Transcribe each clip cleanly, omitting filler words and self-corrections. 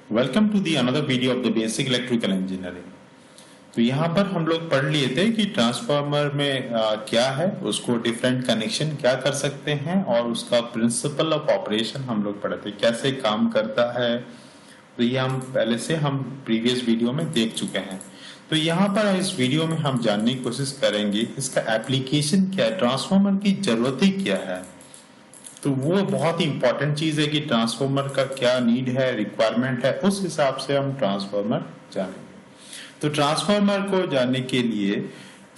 Welcome to the another video of the basic electrical engineering. तो यहाँ पर हम लोग पढ़ लिए थे कि ट्रांसफार्मर में क्या है, उसको डिफरेंट कनेक्शन क्या कर सकते हैं और उसका प्रिंसिपल ऑफ ऑपरेशन हम लोग पढ़े थे, कैसे काम करता है। तो ये हम पहले से हम प्रीवियस वीडियो में देख चुके हैं। तो यहाँ पर इस वीडियो में हम जानने की कोशिश करेंगे इसका एप्लीकेशन क्या है, ट्रांसफार्मर की जरूरतें क्या है। तो वो बहुत ही इंपॉर्टेंट चीज है कि ट्रांसफार्मर का क्या नीड है, रिक्वायरमेंट है, उस हिसाब से हम ट्रांसफार्मर जानेंगे। तो ट्रांसफार्मर को जानने के लिए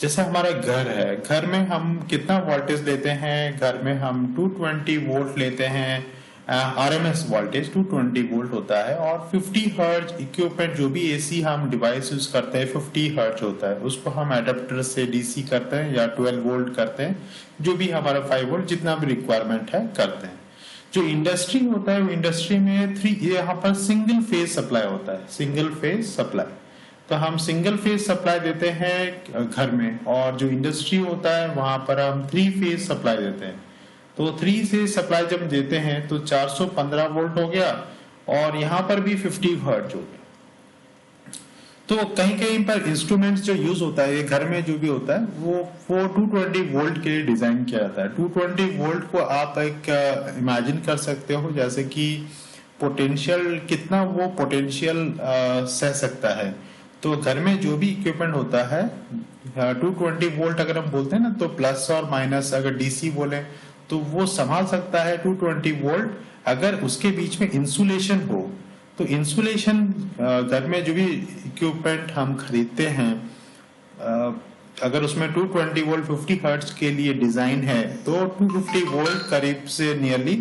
जैसे हमारा घर है, घर में हम कितना वोल्टेज लेते हैं, घर में हम 220 वोल्ट लेते हैं। आरएमएस वोल्टेज 220 वोल्ट होता है और 50 हर्ट्ज इक्विपमेंट जो भी एसी हम डिवाइस यूज करते हैं 50 हर्ट्ज होता है, उसको हम एडाप्टर से डीसी करते हैं या 12 वोल्ट करते हैं, जो भी हमारा 5 वोल्ट जितना भी रिक्वायरमेंट है करते हैं। जो इंडस्ट्री होता है वो इंडस्ट्री में यहाँ पर सिंगल फेज सप्लाई होता है, सिंगल फेज सप्लाई। तो हम सिंगल फेज सप्लाई देते हैं घर में, और जो इंडस्ट्री होता है वहां पर हम 3 फेज सप्लाई देते हैं। तो 3 से सप्लाई जब देते हैं तो 415 वोल्ट हो गया और यहाँ पर भी 50 हर्ट्ज हो गया। तो कहीं कहीं पर इंस्ट्रूमेंट्स जो यूज होता है घर में जो भी होता है वो 220 वोल्ट के लिए डिजाइन किया जाता है। 220 वोल्ट को आप एक इमेजिन कर सकते हो जैसे कि पोटेंशियल, कितना वो पोटेंशियल सह सकता है। तो घर में जो भी इक्विपमेंट होता है 220 वोल्ट अगर हम बोलते हैं ना, तो प्लस और माइनस अगर डीसी बोले तो वो संभाल सकता है 220 वोल्ट। अगर उसके बीच में इंसुलेशन हो तो इंसुलेशन घर में जो भी इक्विपमेंट हम खरीदते हैं अगर उसमें 220 वोल्ट 50 हर्ट्ज के लिए डिजाइन है तो 250 वोल्ट करीब से नियरली,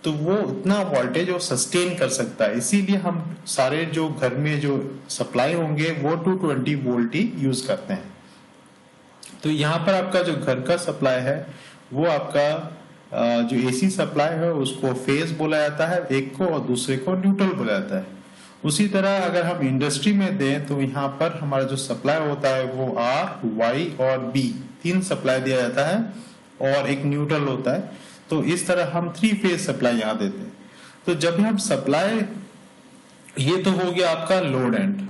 तो वो उतना वोल्टेज वो सस्टेन कर सकता है। इसीलिए हम सारे जो घर में जो सप्लाई होंगे वो 220 वोल्ट ही यूज करते हैं। तो यहाँ पर आपका जो घर का सप्लाई है वो आपका जो एसी सप्लाई है उसको फेज बोला जाता है एक को, और दूसरे को न्यूट्रल बोला जाता है। उसी तरह अगर हम इंडस्ट्री में दें तो यहाँ पर हमारा जो सप्लाई होता है वो आर, वाई और बी 3 सप्लाई दिया जाता है और एक न्यूट्रल होता है। तो इस तरह हम 3 फेज सप्लाई यहाँ देते हैं। तो जब भी हम सप्लाई, ये तो हो गया आपका लोड एंड।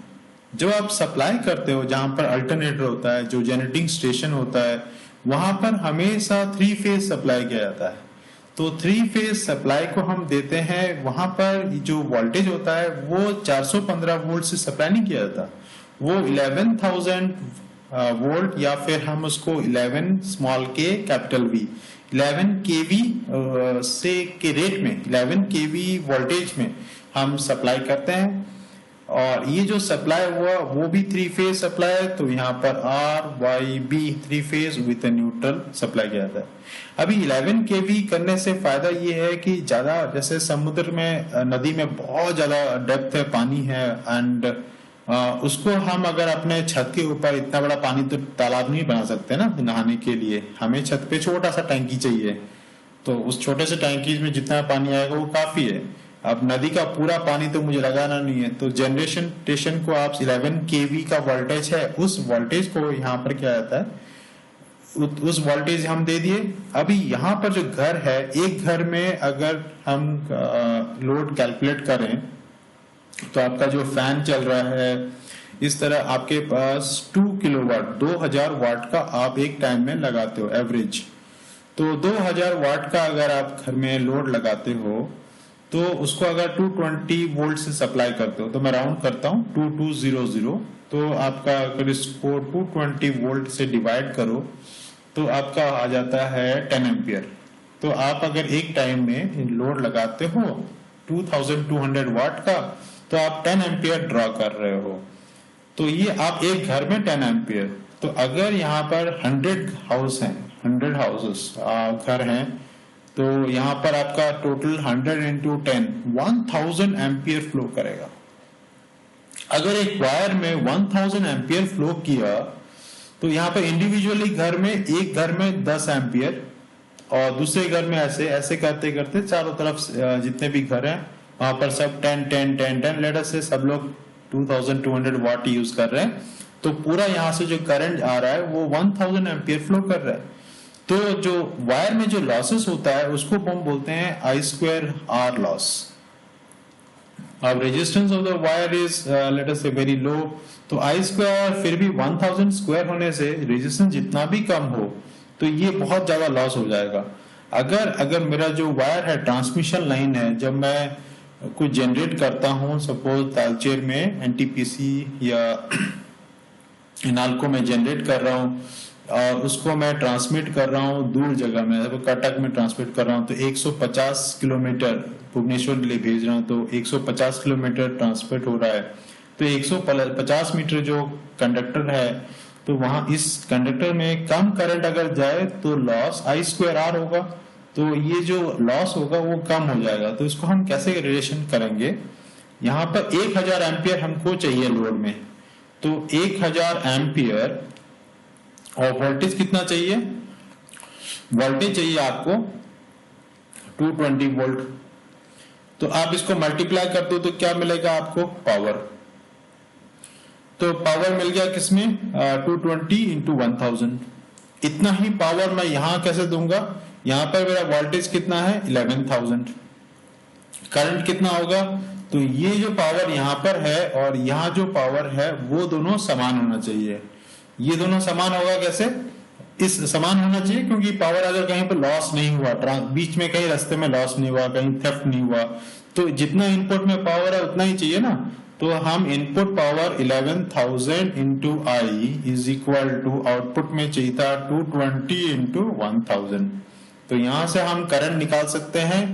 जब आप सप्लाई करते हो जहां पर अल्टरनेटर होता है, जो जनरेटिंग स्टेशन होता है, वहां पर हमेशा 3 फेज सप्लाई किया जाता है। तो 3 फेज सप्लाई को हम देते हैं, वहां पर जो वोल्टेज होता है वो 415 वोल्ट से सप्लाई नहीं किया जाता, वो 11,000 वोल्ट या फिर हम उसको 11 स्मॉल के कैपिटल वी 11 केवी से के रेट में 11 केवी वोल्टेज में हम सप्लाई करते हैं। और ये जो सप्लाई हुआ वो भी 3 फेज सप्लाई है। तो यहाँ पर R, Y, B 3 phase with neutral supply किया जाता है। अभी 11 केवी करने से फायदा ये है कि ज्यादा, जैसे समुद्र में, नदी में बहुत ज्यादा डेप्थ है, पानी है, एंड उसको हम अगर अपने छत के ऊपर, इतना बड़ा पानी तो तालाब नहीं बना सकते ना नहाने के लिए, हमें छत पे छोटा सा टैंकी चाहिए। तो उस छोटे से टैंकी में जितना पानी आएगा वो काफी है। अब नदी का पूरा पानी तो मुझे लगाना नहीं है, तो जनरेशन स्टेशन को आप 11 केवी का वोल्टेज है, उस वोल्टेज को यहाँ पर क्या जाता है, उस वोल्टेज हम दे दिए। अभी यहाँ पर जो घर है, एक घर में अगर हम लोड कैलकुलेट करें तो आपका जो फैन चल रहा है, इस तरह आपके पास 2 किलोवाट 2000 वाट का आप एक टाइम में लगाते हो एवरेज। तो 2000 वाट का अगर आप घर में लोड लगाते हो तो उसको अगर 220 वोल्ट से सप्लाई करते हो, तो मैं राउंड करता हूँ 2200, तो आपका अगर इसको 220 वोल्ट से डिवाइड करो तो आपका आ जाता है 10 एम्पियर। तो आप अगर एक टाइम में लोड लगाते हो 2200 वाट का, तो आप 10 एम्पियर ड्रॉ कर रहे हो। तो ये आप एक घर में 10 एम्पियर। तो अगर यहाँ पर 100 हाउस हैं, 100 हाउसेस घर हैं, तो यहाँ पर आपका टोटल 100 into 10 1000 एम्पियर फ्लो करेगा। अगर एक वायर में 1000 एम्पियर फ्लो किया तो यहाँ पर इंडिविजुअली घर में, एक घर में 10 एम्पियर और दूसरे घर में ऐसे ऐसे करते करते चारों तरफ जितने भी घर हैं वहां पर सब 10 10 10 10 लेटर से सब लोग 2200 वाट यूज कर रहे हैं। तो पूरा यहाँ से जो करंट आ रहा है वो 1000 एम्पियर फ्लो कर रहा है। तो जो वायर में जो लॉसेस होता है उसको हम बोलते हैं I² R लॉस। अब resistance of the wire is let us से वेरी लो, तो आई स्क्वायर फिर भी 1000 स्क्वायर होने से रेजिस्टेंस जितना भी कम हो तो ये बहुत ज्यादा लॉस हो जाएगा। अगर मेरा जो वायर है ट्रांसमिशन लाइन है, जब मैं कुछ जनरेट करता हूँ, सपोज तालचेर में एनटीपीसी या इनाल्को में जनरेट कर रहा हूँ और उसको मैं ट्रांसमिट कर रहा हूँ दूर जगह में, कटक में ट्रांसमिट कर रहा हूँ, तो 150 किलोमीटर भुवनेश्वर के लिए भेज रहा हूँ, तो 150 किलोमीटर ट्रांसमिट हो रहा है, तो 150 मीटर जो कंडक्टर है, तो वहां इस कंडक्टर में कम करंट अगर जाए तो लॉस आई स्क्वायर आर होगा, तो ये जो लॉस होगा वो कम हो जाएगा। तो इसको हम कैसे रिलेशन करेंगे, यहाँ पर 1000 एम्पियर हमको चाहिए लोड में, तो 1000 एम्पियर और वोल्टेज कितना चाहिए, वोल्टेज चाहिए आपको 220 वोल्ट, तो आप इसको मल्टीप्लाई कर दो तो क्या मिलेगा आपको पावर, तो पावर मिल गया किसमें 220 इंटू 1000, इतना ही पावर मैं यहां कैसे दूंगा, यहां पर मेरा वोल्टेज कितना है 11000, करंट कितना होगा, तो ये जो पावर यहां पर है और यहां जो पावर है वो दोनों समान होना चाहिए, ये दोनों समान होगा कैसे, इस समान होना चाहिए क्योंकि पावर अगर कहीं पर लॉस नहीं हुआ, बीच में कहीं रास्ते में लॉस नहीं हुआ, कहीं थेफ्ट नहीं हुआ, तो जितना इनपुट में पावर है उतना ही चाहिए ना, तो हम input power 11000 into I is equal to output में चाहिए था 220 इंटू 1000, तो यहां से हम करंट निकाल सकते हैं,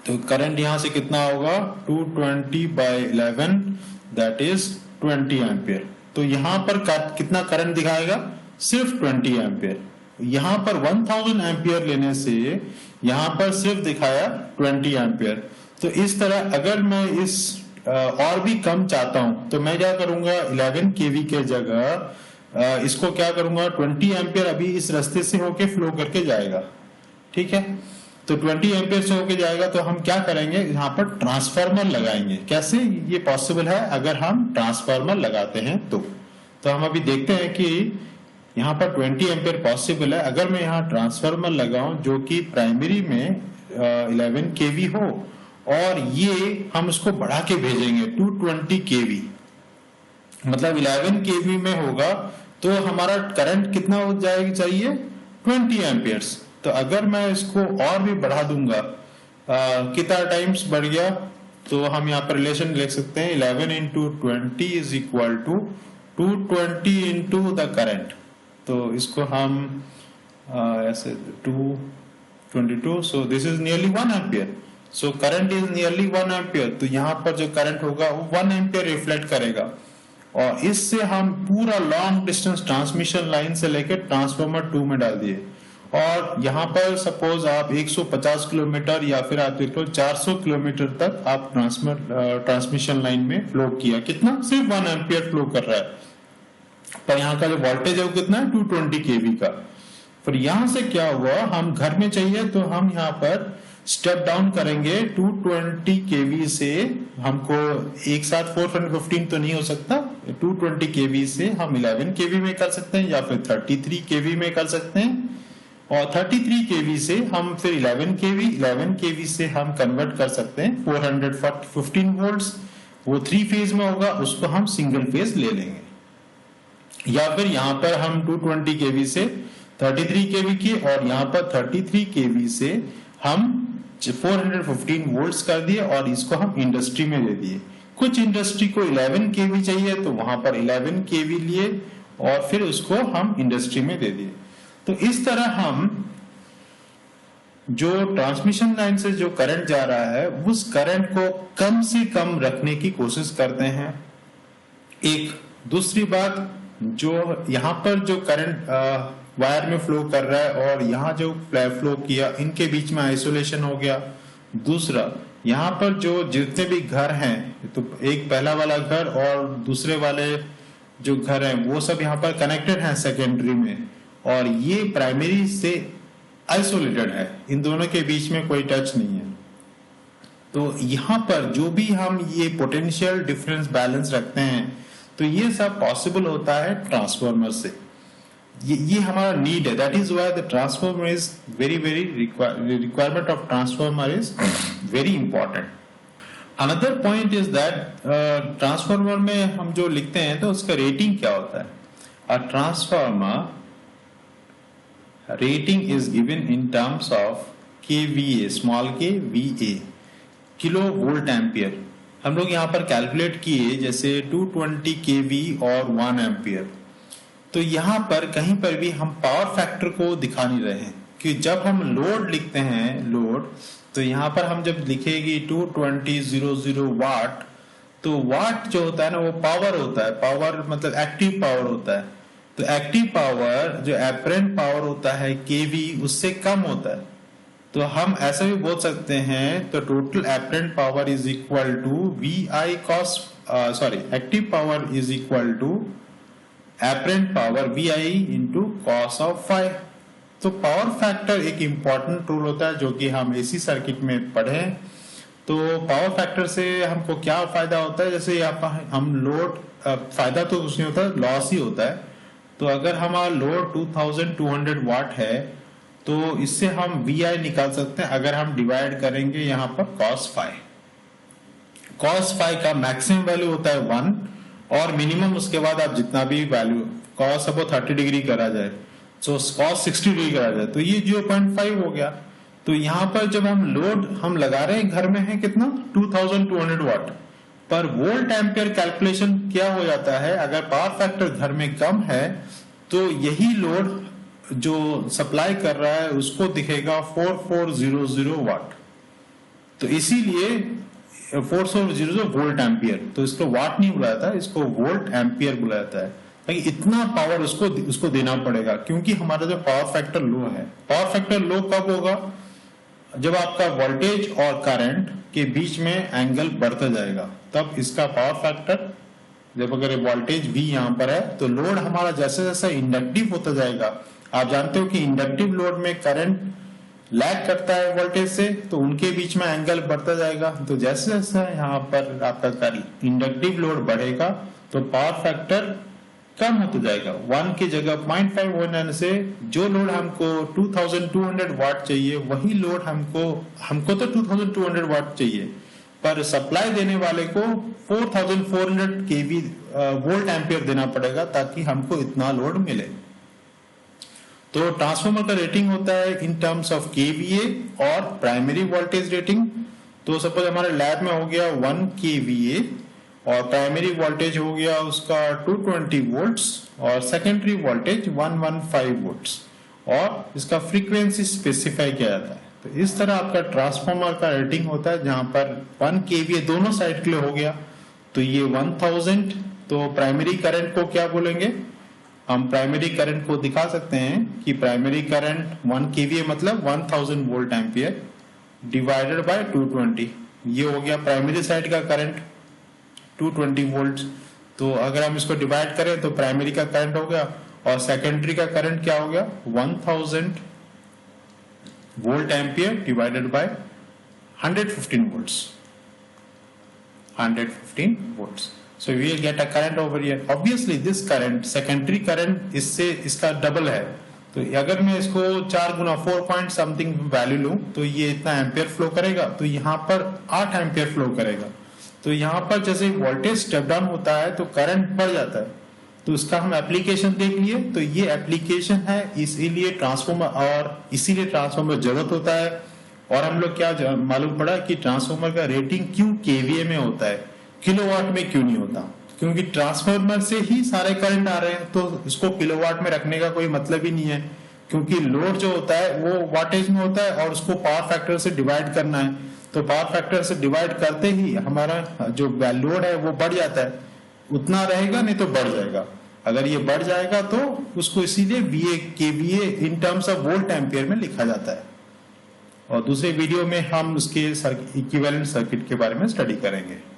तो करंट यहां से कितना होगा 220 बाय 11 दैट इज 20 एम्पियर, तो यहां पर कितना करंट दिखाएगा सिर्फ 20 एम्पियर, यहां पर 1000 एम्पियर लेने से यहां पर सिर्फ दिखाया 20 एम्पियर। तो इस तरह अगर मैं इस और भी कम चाहता हूं तो मैं क्या करूंगा 11 केवी के जगह इसको क्या करूंगा 20 एम्पियर अभी इस रास्ते से होके फ्लो करके जाएगा, ठीक है, तो 20 एम्पियर से होके जाएगा, तो हम क्या करेंगे यहाँ पर ट्रांसफार्मर लगाएंगे, कैसे ये पॉसिबल है अगर हम ट्रांसफार्मर लगाते हैं तो हम अभी देखते हैं कि यहाँ पर 20 एम्पियर पॉसिबल है अगर मैं यहाँ ट्रांसफार्मर लगाऊं जो कि प्राइमरी में 11 केवी हो और ये हम उसको बढ़ा के भेजेंगे 220 केवी, मतलब 11 केवी में होगा तो हमारा करंट कितना हो जाएगा चाहिए 20 एम्पियर्स, तो अगर मैं इसको और भी बढ़ा दूंगा कितना टाइम्स बढ़ गया, तो हम यहाँ पर रिलेशन लिख सकते हैं 11 into 20 is equal to 220 into the current, तो इसको हम ऐसे 222, so this is nearly 1 ampere, so current is nearly 1 ampere, तो यहाँ पर जो करंट होगा वो 1 एम्पियर रिफ्लेक्ट करेगा, और इससे हम पूरा लॉन्ग डिस्टेंस ट्रांसमिशन लाइन से लेकर ट्रांसफार्मर 2 में डाल दिए, और यहाँ पर सपोज आप 150 किलोमीटर या फिर आप देख लो 400 किलोमीटर तक आप ट्रांसमिशन लाइन में फ्लो किया, कितना सिर्फ 1 एम्पियर फ्लो कर रहा है, पर यहाँ का जो वोल्टेज है वो कितना है 220 केवी का। फिर यहाँ से क्या हुआ, हम घर में चाहिए तो हम यहाँ पर स्टेप डाउन करेंगे 220 केवी से, हमको एक साथ 415 तो नहीं हो सकता, 220 केवी से हम 11 केवी में कर सकते हैं या फिर 33 केवी में कर सकते हैं, और 33 केवी से हम फिर 11 केवी से हम कन्वर्ट कर सकते हैं 415 वोल्ट्स, वो 3 फेज में होगा, उसको हम सिंगल फेज ले लेंगे, या फिर यहाँ पर हम 220 केवी से 33 केवी की और यहाँ पर 33 केवी से हम 415 वोल्ट्स कर दिए और इसको हम इंडस्ट्री में दे दिए। कुछ इंडस्ट्री को 11 केवी चाहिए तो वहां पर 11 केवी लिए और फिर उसको हम इंडस्ट्री में दे दिए। तो इस तरह हम जो ट्रांसमिशन लाइन से जो करंट जा रहा है उस करंट को कम से कम रखने की कोशिश करते हैं। एक दूसरी बात, जो यहाँ पर जो करंट वायर में फ्लो कर रहा है और यहाँ जो फ्लो किया, इनके बीच में आइसोलेशन हो गया। दूसरा, यहाँ पर जो जितने भी घर हैं, तो एक पहला वाला घर और दूसरे वाले जो घर हैं वो सब यहाँ पर कनेक्टेड हैं सेकेंडरी में, और ये प्राइमरी से आइसोलेटेड है, इन दोनों के बीच में कोई टच नहीं है। तो यहाँ पर जो भी हम ये पोटेंशियल डिफरेंस बैलेंस रखते हैं तो ये सब पॉसिबल होता है ट्रांसफार्मर से। ये हमारा नीड है, that is why the transformer is very requirement of transformer is very important. Another point is that transformer में हम जो लिखते हैं तो उसका रेटिंग क्या होता है? A transformer rating is given in terms of KVA, small k VA, kilo volt ampere. हम लोग यहाँ पर कैलकुलेट किए जैसे 220 केवी और 1 एम्पियर। तो यहाँ पर कहीं पर भी हम पावर फैक्टर को दिखा नहीं रहे हैं कि जब हम लोड लिखते हैं लोड, तो यहाँ पर हम जब लिखेगी 220 वाट, तो वाट जो होता है ना वो पावर होता है। पावर मतलब एक्टिव पावर होता है। तो एक्टिव पावर जो एपरेंट पावर होता है केवी, उससे कम होता है। तो हम ऐसा भी बोल सकते हैं, तो total apparent power is equal to V I cos, sorry, active power is equal to apparent power V I into cos of phi. तो पावर फैक्टर एक इंपॉर्टेंट रूल होता है जो कि हम एसी सर्किट में पढ़े। तो पावर फैक्टर से हमको क्या फायदा होता है? जैसे यहाँ पर हम लोड, फायदा तो कुछ नहीं होता, लॉस ही होता है। तो अगर हमारा लोड 2200 वाट है तो इससे हम वी आई निकाल सकते हैं अगर हम डिवाइड करेंगे यहाँ पर कॉस फाई। कॉस फाई का मैक्सिमम वैल्यू होता है 1 और मिनिमम उसके बाद आप जितना भी वैल्यू, कॉस सपोज 30 डिग्री करा जाए, तो कॉस 60 डिग्री करा जाए, तो ये 0.5 हो गया। तो यहाँ पर जब हम लोड हम लगा रहे हैं घर में है कितना 2200 वाट पर वोल्ट एम्पियर, कैलकुलेशन क्या हो जाता है, अगर पावर फैक्टर घर में कम है तो यही लोड जो सप्लाई कर रहा है उसको दिखेगा 4400 वाट। तो इसीलिए 4400 वोल्ट एम्पियर, तो इसको वाट नहीं बुलाया था, इसको वोल्ट एम्पियर बुलाया जाता है। इतना पावर उसको देना पड़ेगा क्योंकि हमारा जो पावर फैक्टर लो है। पावर फैक्टर लो कब होगा? जब आपका वोल्टेज और करंट के बीच में एंगल बढ़ता जाएगा, तब इसका पावर फैक्टर, जब अगर वोल्टेज V यहाँ पर है तो लोड हमारा जैसे जैसे इंडक्टिव होता जाएगा, आप जानते हो कि इंडक्टिव लोड में करंट लैग करता है वोल्टेज से, तो उनके बीच में एंगल बढ़ता जाएगा। तो जैसे जैसे यहाँ पर आपका इंडक्टिव लोड बढ़ेगा तो पावर फैक्टर कम होता जाएगा। 1 की जगह 0.5 होने से जो लोड हमको 2200 वाट चाहिए, वही लोड हमको तो 2200 वाट चाहिए, पर सप्लाई देने वाले को 4400 केवी वोल्ट एम्पियर देना पड़ेगा ताकि हमको इतना लोड मिले। तो ट्रांसफार्मर का रेटिंग होता है इन टर्म्स ऑफ केवीए और प्राइमरी वोल्टेज रेटिंग। तो सपोज हमारे लैब में हो गया 1 केवीए और प्राइमरी वोल्टेज हो गया उसका 220 वोल्ट्स और सेकेंडरी वोल्टेज 115 वोल्ट्स और इसका फ्रीक्वेंसी स्पेसिफाई किया जाता है। तो इस तरह आपका ट्रांसफार्मर का रेटिंग होता है, जहां पर 1 केवीए दोनों साइड के लिए हो गया तो ये 1000। तो प्राइमरी करंट को क्या बोलेंगे? हम प्राइमरी करंट को दिखा सकते हैं कि प्राइमरी करंट 1 केवीए मतलब 1000 वोल्ट एम्पियर डिवाइडेड बाय 220, ये हो गया प्राइमरी साइड का करंट 220 वोल्ट। तो अगर हम इसको डिवाइड करें तो प्राइमरी का करंट हो गया और सेकेंडरी का करंट क्या हो गया 1000 volt ampere divided by 115 volts, 115 volts. So we will get a current over here. Obviously this current, secondary current इससे इसका डबल है। तो अगर मैं इसको 4 गुना 4 पॉइंट समथिंग वैल्यू लूं तो ये इतना एम्पियर फ्लो करेगा, तो यहाँ पर 8 एम्पियर फ्लो करेगा। तो यहाँ पर जैसे वोल्टेज स्टेप डाउन होता है तो करंट बढ़ जाता है। तो इसका हम एप्लीकेशन देख लिए, तो ये एप्लीकेशन है, इसीलिए ट्रांसफार्मर जरूरत होता है। और हम लोग क्या मालूम पड़ा कि ट्रांसफार्मर का रेटिंग क्यों केवीए में होता है, किलोवाट में क्यों नहीं होता? क्योंकि ट्रांसफार्मर से ही सारे करंट आ रहे हैं, तो इसको किलोवाट में रखने का कोई मतलब ही नहीं है, क्योंकि लोड जो होता है वो वाटेज में होता है और उसको पावर फैक्टर से डिवाइड करना है। तो पावर फैक्टर से डिवाइड करते ही हमारा जो लोड है वो बढ़ जाता है, उतना रहेगा नहीं तो बढ़ जाएगा। अगर ये बढ़ जाएगा तो उसको इसीलिए VA KVA in terms of volt ampere में लिखा जाता है। और दूसरे वीडियो में हम उसके इक्विवेलेंट सर्किट के बारे में स्टडी करेंगे।